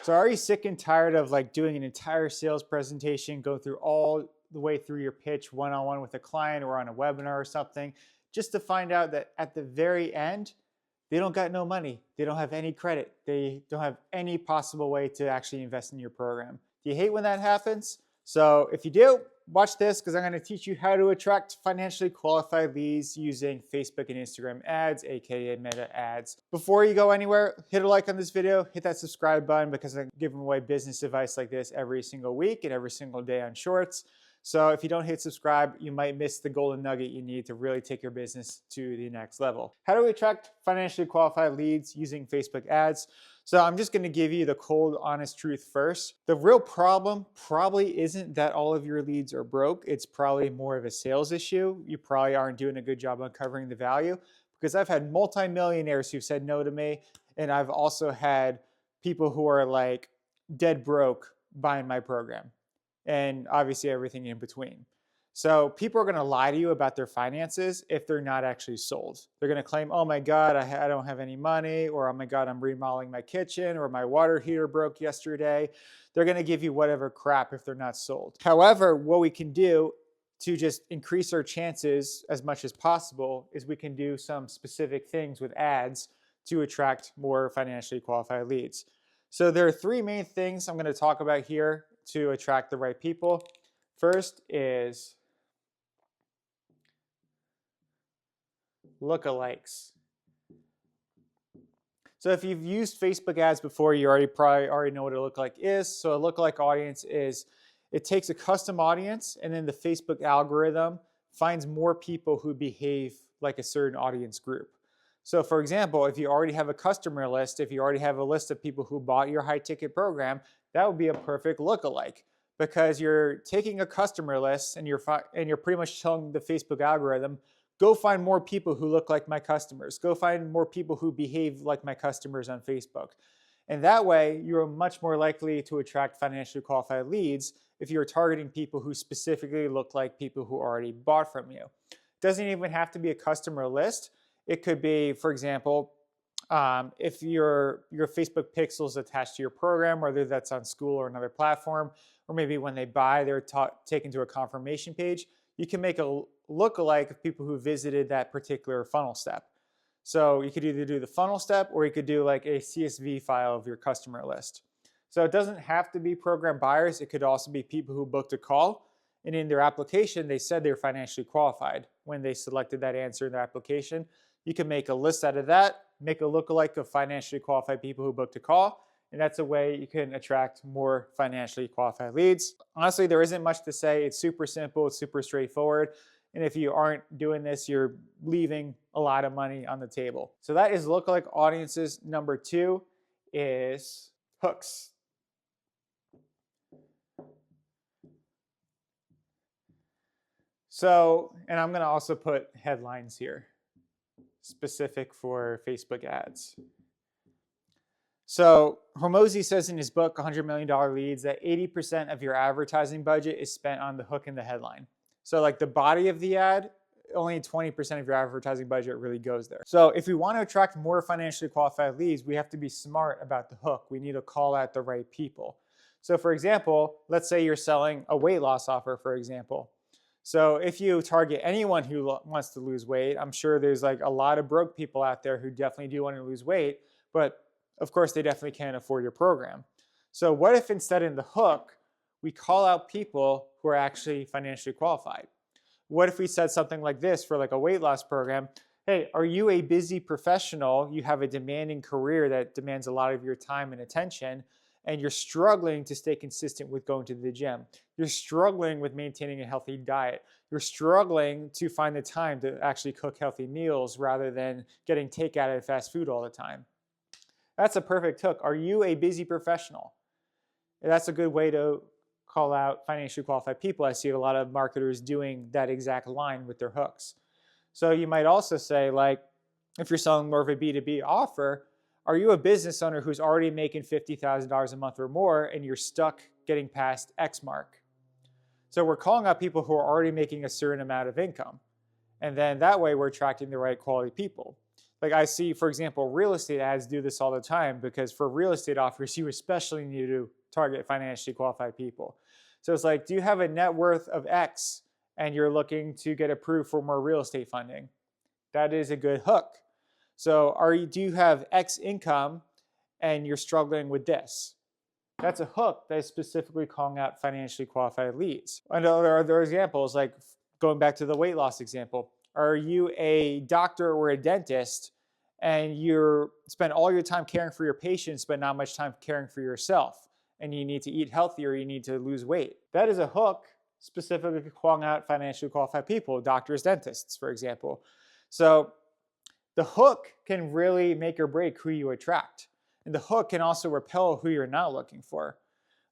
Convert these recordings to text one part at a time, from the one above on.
So are you sick and tired of like doing an entire sales presentation, go through all the way through your pitch one-on-one with a client or on a webinar or something, just to find out that at the very end, they don't got no money. They don't have any credit. They don't have any possible way to actually invest in your program. Do you hate when that happens? So if you do, watch this because I'm going to teach you how to attract financially qualified leads using Facebook and Instagram ads, aka Meta ads. Before you go anywhere, hit a like on this video, hit that subscribe button because I'm giving away business advice like this every single week and every single day on Shorts. So if you don't hit subscribe, you might miss the golden nugget you need to really take your business to the next level. How do we attract financially qualified leads using Facebook ads? So I'm just going to give you the cold, honest truth first. The real problem probably isn't that all of your leads are broke. It's probably more of a sales issue. You probably aren't doing a good job uncovering the value, because I've had multimillionaires who've said no to me. And I've also had people who are like dead broke buying my program, and obviously everything in between. So people are going to lie to you about their finances if they're not actually sold. They're going to claim, oh my God, I don't have any money, or oh my God, I'm remodeling my kitchen, or my water heater broke yesterday. They're going to give you whatever crap if they're not sold. However, what we can do to just increase our chances as much as possible is we can do some specific things with ads to attract more financially qualified leads. So there are three main things I'm going to talk about here to attract the right people. First is lookalikes. So if you've used Facebook ads before, you probably already know what a lookalike is. So a lookalike audience is, it takes a custom audience and then the Facebook algorithm finds more people who behave like a certain audience group. So for example, if you already have a customer list, if you already have a list of people who bought your high ticket program, that would be a perfect lookalike, because you're taking a customer list and you're pretty much telling the Facebook algorithm, go find more people who look like my customers. Go find more people who behave like my customers on Facebook. And that way, you're much more likely to attract financially qualified leads if you're targeting people who specifically look like people who already bought from you. It doesn't even have to be a customer list. It could be, for example, if your Facebook pixel is attached to your program, whether that's on School or another platform, or maybe when they buy, they're taken to a confirmation page, you can make a lookalike of people who visited that particular funnel step. So you could either do the funnel step or you could do like a CSV file of your customer list. So it doesn't have to be program buyers. It could also be people who booked a call, and in their application, they said they're financially qualified when they selected that answer in their application. You can make a list out of that, make a lookalike of financially qualified people who booked a call, and that's a way you can attract more financially qualified leads. Honestly, there isn't much to say. It's super simple. It's super straightforward. And if you aren't doing this, you're leaving a lot of money on the table. So that is lookalike audiences. Number two is hooks. So, and I'm going to also put headlines here, specific for Facebook ads. So Hormozi says in his book, $100 Million Leads, that 80% of your advertising budget is spent on the hook and the headline. So like the body of the ad, only 20% of your advertising budget really goes there. So if we want to attract more financially qualified leads, we have to be smart about the hook. We need to call out the right people. So for example, let's say you're selling a weight loss offer, for example. So if you target anyone who wants to lose weight, I'm sure there's like a lot of broke people out there who definitely do want to lose weight, but of course they definitely can't afford your program. So what if instead in the hook, we call out people who are actually financially qualified? What if we said something like this for like a weight loss program? Hey, are you a busy professional? You have a demanding career that demands a lot of your time and attention, and you're struggling to stay consistent with going to the gym. You're struggling with maintaining a healthy diet. You're struggling to find the time to actually cook healthy meals rather than getting takeout of fast food all the time. That's a perfect hook. Are you a busy professional? That's a good way to call out financially qualified people. I see a lot of marketers doing that exact line with their hooks. So you might also say, like, if you're selling more of a B2B offer, are you a business owner who's already making $50,000 a month or more and you're stuck getting past X mark? So we're calling out people who are already making a certain amount of income. And then that way we're attracting the right quality people. Like I see, for example, real estate ads do this all the time because for real estate offers, you especially need to target financially qualified people. So it's like, do you have a net worth of X and you're looking to get approved for more real estate funding? That is a good hook. So do you have X income and you're struggling with this? That's a hook that is specifically calling out financially qualified leads. And there are other examples, like going back to the weight loss example. Are you a doctor or a dentist and you spend all your time caring for your patients but not much time caring for yourself, and you need to eat healthier, you need to lose weight? That is a hook specifically calling out financially qualified people, doctors, dentists, for example. So the hook can really make or break who you attract. And the hook can also repel who you're not looking for.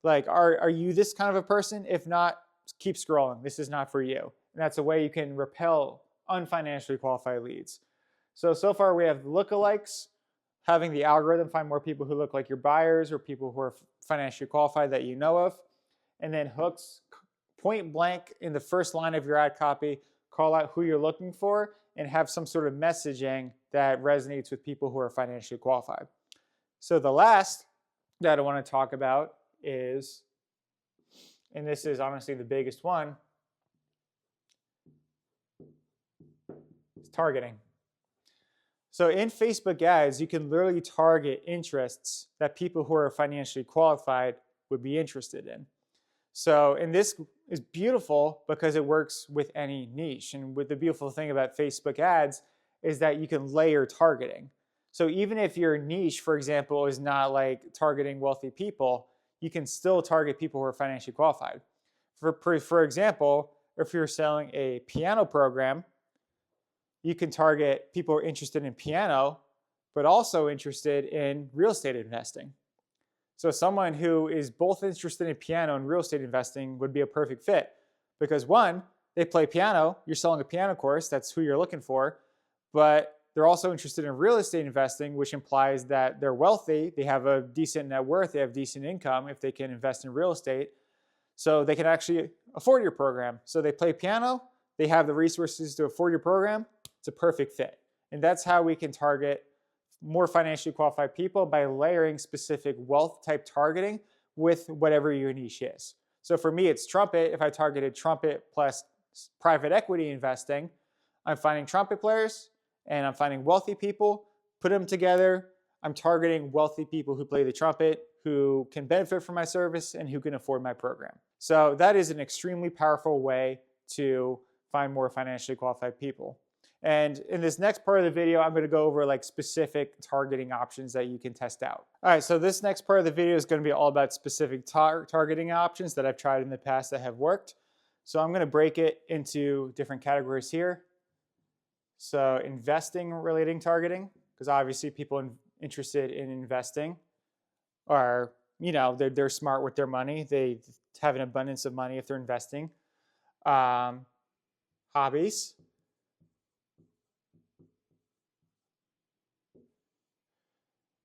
Like, are you this kind of a person? If not, keep scrolling. This is not for you. And that's a way you can repel unfinancially qualified leads. So far we have lookalikes, having the algorithm find more people who look like your buyers or people who are financially qualified that you know of. And then hooks, point blank in the first line of your ad copy, call out who you're looking for and have some sort of messaging that resonates with people who are financially qualified. So the last that I want to talk about is, and this is honestly the biggest one, is targeting. So in Facebook ads, you can literally target interests that people who are financially qualified would be interested in. So, and this is beautiful because it works with any niche. And with the beautiful thing about Facebook ads is that you can layer targeting. So even if your niche, for example, is not like targeting wealthy people, you can still target people who are financially qualified. For example, if you're selling a piano program, you can target people who are interested in piano, but also interested in real estate investing. So someone who is both interested in piano and real estate investing would be a perfect fit because one, they play piano, you're selling a piano course, that's who you're looking for, but they're also interested in real estate investing, which implies that they're wealthy, they have a decent net worth, they have decent income if they can invest in real estate, so they can actually afford your program. So they play piano, they have the resources to afford your program, it's a perfect fit. And that's how we can target more financially qualified people by layering specific wealth type targeting with whatever your niche is. So for me, it's Trumpet. If I targeted Trumpet plus private equity investing, I'm finding trumpet players and I'm finding wealthy people, put them together. I'm targeting wealthy people who play the trumpet, who can benefit from my service and who can afford my program. So that is an extremely powerful way to find more financially qualified people. And in this next part of the video, I'm going to go over like specific targeting options that you can test out. All right, so this next part of the video is going to be all about specific targeting options that I've tried in the past that have worked. So I'm going to break it into different categories here. So investing relating targeting, because obviously people interested in investing are, you know, they're smart with their money. They have an abundance of money if they're investing. Hobbies.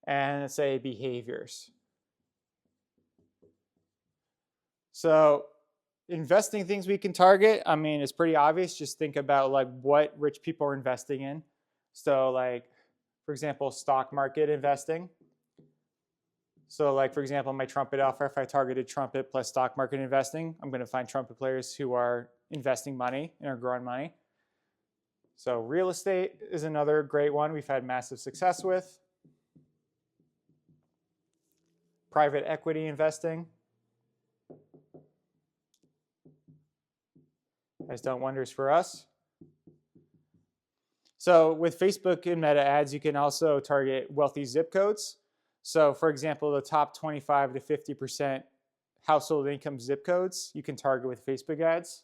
And let's say behaviors. So investing things we can target, I mean, it's pretty obvious. Just think about like what rich people are investing in. So like, for example, stock market investing. So like, for example, my Trumpet offer, if I targeted Trumpet plus stock market investing, I'm going to find Trumpet players who are investing money and are growing money. So real estate is another great one we've had massive success with. Private equity investing has done wonders for us. So with Facebook and Meta ads, you can also target wealthy zip codes. So for example, the top 25 to 50% household income zip codes you can target with Facebook ads.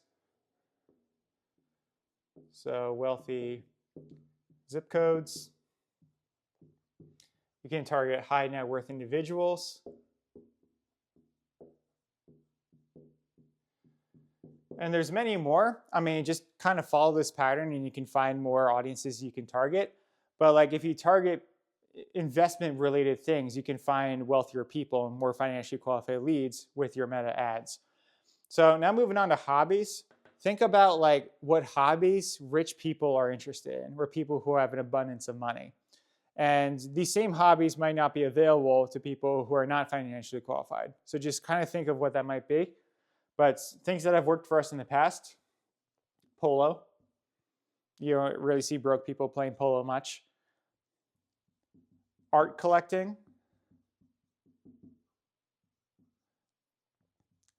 So wealthy zip codes. You can target high net worth individuals. And there's many more. I mean, just kind of follow this pattern and you can find more audiences you can target. But like if you target investment related things, you can find wealthier people and more financially qualified leads with your Meta ads. So now moving on to hobbies. Think about like what hobbies rich people are interested in, or people who have an abundance of money. And these same hobbies might not be available to people who are not financially qualified. So just kind of think of what that might be. But things that have worked for us in the past: polo. You don't really see broke people playing polo much. Art collecting.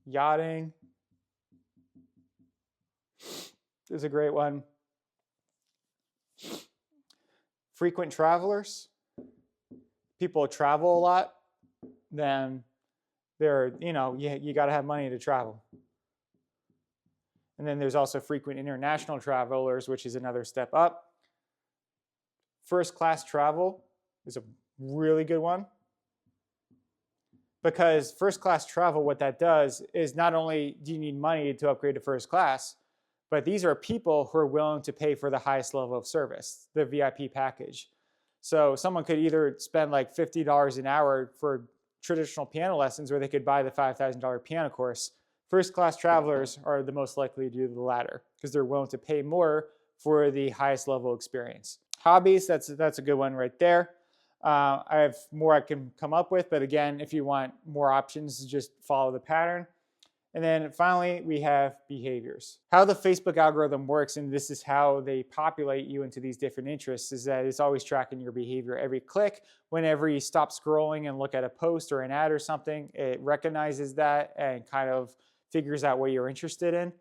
Yachting is a great one. Frequent travelers. People travel a lot, then you got to have money to travel. And then there's also frequent international travelers, which is another step up. First class travel is a really good one, because first class travel, what that does is not only do you need money to upgrade to first class, but these are people who are willing to pay for the highest level of service, the VIP package. So someone could either spend like $50 an hour for traditional piano lessons, or they could buy the $5,000 piano course. First class travelers are the most likely to do the latter because they're willing to pay more for the highest level experience. Hobbies, that's a good one right there. I have more I can come up with, but again, if you want more options, just follow the pattern. And then finally, we have behaviors. How the Facebook algorithm works, and this is how they populate you into these different interests, is that it's always tracking your behavior. Every click, whenever you stop scrolling and look at a post or an ad or something, it recognizes that and kind of figures out what you're interested in.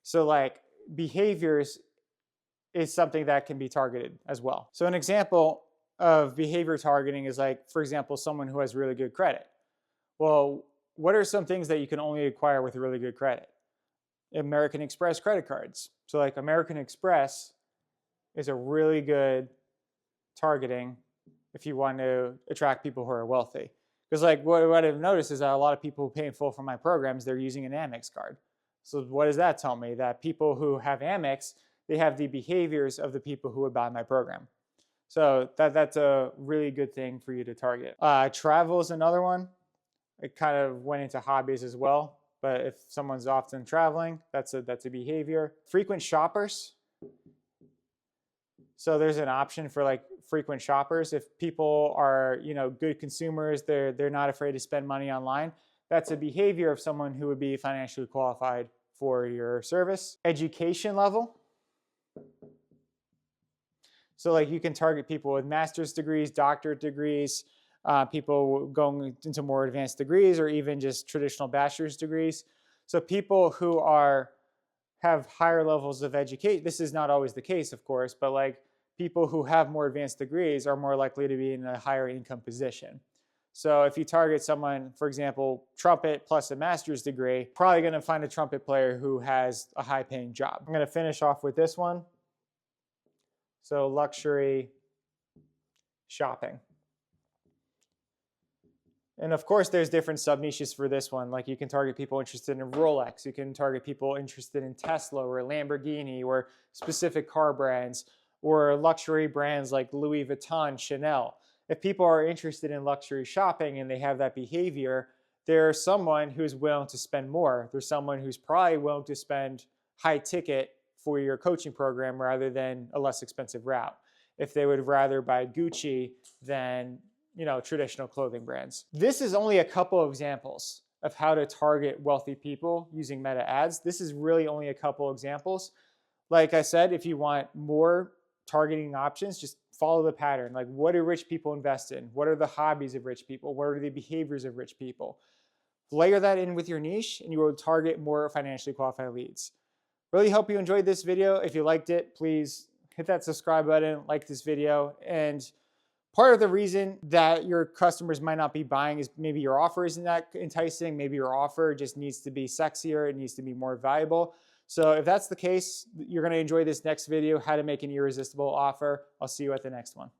So like behaviors is something that can be targeted as well. So an example of behavior targeting is like, for example, someone who has really good credit. Well, what are some things that you can only acquire with really good credit? American Express credit cards. So like American Express is a really good targeting if you want to attract people who are wealthy. Because like what I've noticed is that a lot of people who pay in full for my programs, they're using an Amex card. So what does that tell me? That people who have Amex, they have the behaviors of the people who would buy my program. So that's a really good thing for you to target. Travel is another one. It kind of went into hobbies as well, but if someone's often traveling, that's a behavior. Frequent shoppers. So there's an option for like frequent shoppers. If people are, good consumers, they're not afraid to spend money online. That's a behavior of someone who would be financially qualified for your service. Education level. So like you can target people with master's degrees, doctorate degrees, people going into more advanced degrees, or even just traditional bachelor's degrees. So people who have higher levels of education. This is not always the case, of course, but like people who have more advanced degrees are more likely to be in a higher income position. So if you target someone, for example, trumpet plus a master's degree, probably going to find a trumpet player who has a high paying job. I'm going to finish off with this one. So luxury shopping. And of course, there's different sub-niches for this one. Like you can target people interested in Rolex. You can target people interested in Tesla or Lamborghini or specific car brands or luxury brands like Louis Vuitton, Chanel. If people are interested in luxury shopping and they have that behavior, they're someone who's willing to spend more. There's someone who's probably willing to spend high ticket for your coaching program rather than a less expensive route. If they would rather buy Gucci than traditional clothing brands. This is only a couple of examples of how to target wealthy people using meta ads. This is really only a couple examples. Like I said, if you want more targeting options, just follow the pattern. Like, what do rich people invest in? What are the hobbies of rich people? What are the behaviors of rich people? Layer that in with your niche and you will target more financially qualified leads. Really hope you enjoyed this video. If you liked it, please hit that subscribe button, like this video. And part of the reason that your customers might not be buying is maybe your offer isn't that enticing. Maybe your offer just needs to be sexier. It needs to be more valuable. So if that's the case, you're going to enjoy this next video, how to make an irresistible offer. I'll see you at the next one.